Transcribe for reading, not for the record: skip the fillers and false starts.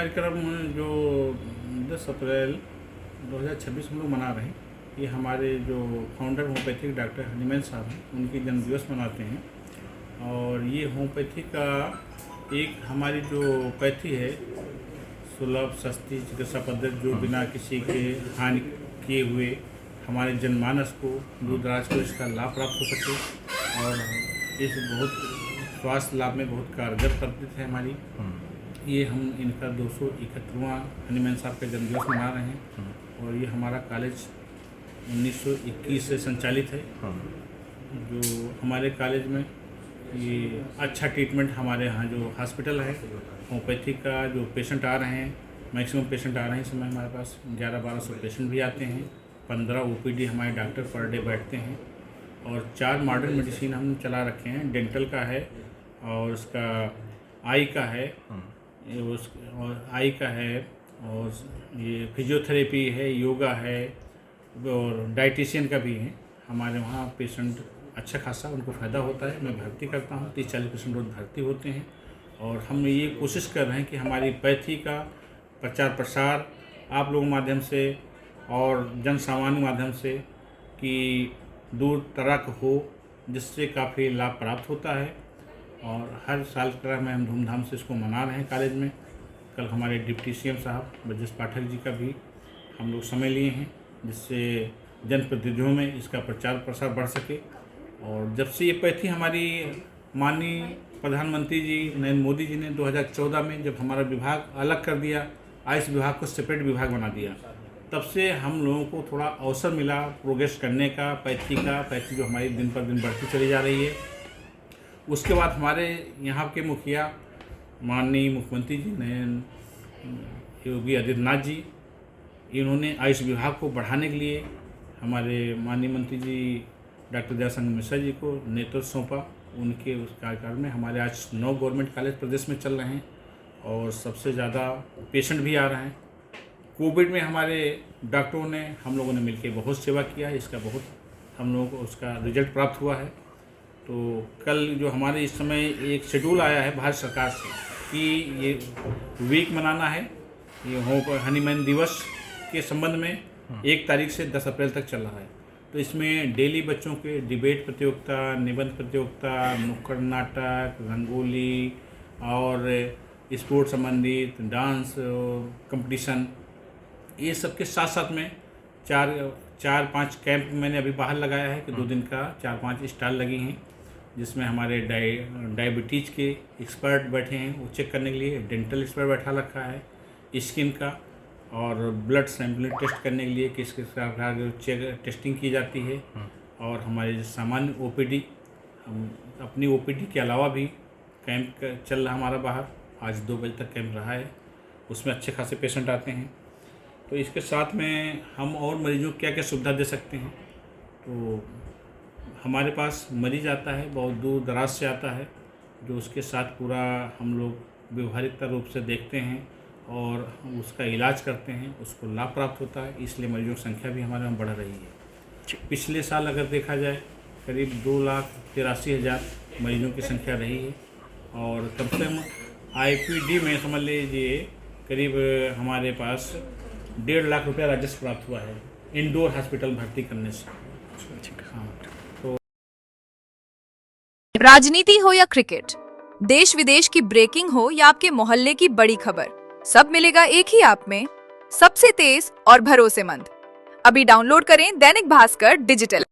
कार्यक्रम जो 10 अप्रैल 2026 हम लोग मना रहे हैं, ये हमारे जो फाउंडर होम्योपैथिक डॉक्टर हनीमैन साहब हैं, उनकी जन्मदिवस मनाते हैं। और ये होम्योपैथी का एक हमारी जो पैथी है, सुलभ सस्ती चिकित्सा पद्धति जो बिना किसी के हानि किए हुए हमारे जनमानस को दूर दराज को इसका लाभ प्राप्त हो सके और इस बहुत स्वास्थ्य लाभ में बहुत कारगर पद्धति है हमारी। ये हम इनका 271वां हनीमैन साहब का जन्मदिवस मना रहे हैं और ये हमारा कॉलेज 1921 से संचालित है। जो हमारे कॉलेज में ये अच्छा ट्रीटमेंट, हमारे यहाँ जो हॉस्पिटल है होम्योपैथी का, जो पेशेंट आ रहे हैं, मैक्सिमम पेशेंट आ रहे हैं इस समय हमारे पास 1100-1200 पेशेंट भी आते हैं। 15 ओपीडी हमारे डॉक्टर पर डे बैठते हैं और 4 मॉडर्न मेडिसिन हम चला रखे हैं। डेंटल का है और उसका आई का है, और आई का है, और ये फिजियोथेरेपी है, योगा है और डाइटिशियन का भी है। हमारे वहाँ पेशेंट अच्छा खासा उनको फ़ायदा होता है। मैं भर्ती करता हूँ, 30-40% रोज़ भर्ती होते हैं और हम ये कोशिश कर रहे हैं कि हमारी पैथी का प्रचार प्रसार आप लोगों के माध्यम से और जन सामान्य माध्यम से कि दूर तक हो, जिससे काफ़ी लाभ प्राप्त होता है। और हर साल की तरह में हम धूमधाम से इसको मना रहे हैं कॉलेज में। कल हमारे डिप्टी सीएम साहब ब्रजेश पाठक जी का भी हम लोग समय लिए हैं, जिससे जनप्रतिनिधियों में इसका प्रचार प्रसार बढ़ सके। और जब से ये पैथी हमारी माननीय प्रधानमंत्री जी नरेंद्र मोदी जी ने 2014 में जब हमारा विभाग अलग कर दिया, आयुष विभाग को सेपरेट विभाग बना दिया, तब से हम लोगों को थोड़ा अवसर मिला प्रोग्रेस करने का। पैथी जो हमारी दिन पर दिन बढ़ती चली जा रही है। उसके बाद हमारे यहाँ के मुखिया माननीय मुख्यमंत्री जी ने योगी आदित्यनाथ जी, इन्होंने आयुष विभाग को बढ़ाने के लिए हमारे माननीय मंत्री जी डॉक्टर दयाशंकर मिश्रा जी को नेतृत्व सौंपा। उनके उस कार्यकाल में हमारे आज 9 गवर्नमेंट कॉलेज प्रदेश में चल रहे हैं और सबसे ज़्यादा पेशेंट भी आ रहे हैं। कोविड में हमारे डॉक्टरों ने, हम लोगों ने मिलकर बहुत सेवा किया है। इसका बहुत हम लोगों को उसका रिजल्ट प्राप्त हुआ है। तो कल जो हमारे इस समय एक शेड्यूल आया है भारत सरकार से कि ये वीक मनाना है, ये हनीमैन दिवस के संबंध में 1 तारीख से 10 अप्रैल तक चल रहा है। तो इसमें डेली बच्चों के डिबेट प्रतियोगिता, निबंध प्रतियोगिता, नुक्कड़ नाटक, रंगोली और स्पोर्ट्स संबंधित डांस कंपटीशन, ये सब के साथ साथ में 4-5 कैंप मैंने अभी बाहर लगाया है कि 2 दिन का 4-5 स्टॉल लगी हैं, जिसमें हमारे डायबिटीज़ के एक्सपर्ट बैठे हैं वो चेक करने के लिए, डेंटल एक्सपर्ट बैठा रखा है, स्किन का और ब्लड सैंपलिंग टेस्ट करने के लिए किस किस प्रकार की टेस्टिंग की जाती है। और हमारे जो सामान्य ओपीडी, हम अपनी ओपीडी के अलावा भी कैंप चल रहा हमारा बाहर। आज 2 बजे तक कैंप रहा है, उसमें अच्छे खासे पेशेंट आते हैं। तो इसके साथ में हम और मरीजों को क्या क्या सुविधा दे सकते हैं, तो हमारे पास मरीज आता है, बहुत दूर दराज से आता है, जो उसके साथ पूरा हम लोग व्यवहारिकता रूप से देखते हैं और उसका इलाज करते हैं, उसको लाभ प्राप्त होता है। इसलिए मरीजों की संख्या भी हमारे यहाँ बढ़ रही है। पिछले साल अगर देखा जाए करीब 2,83,000 मरीजों की संख्या रही है और कम से कम आईपीडी में समझ लीजिए करीब हमारे पास 1.5 लाख रुपया राजस्व प्राप्त हुआ है इंडोर हॉस्पिटल भर्ती करने से। हाँ, तो राजनीति हो या क्रिकेट, देश विदेश की ब्रेकिंग हो या आपके मोहल्ले की बड़ी खबर, सब मिलेगा एक ही ऐप में, सबसे तेज और भरोसेमंद। अभी डाउनलोड करें दैनिक भास्कर डिजिटल।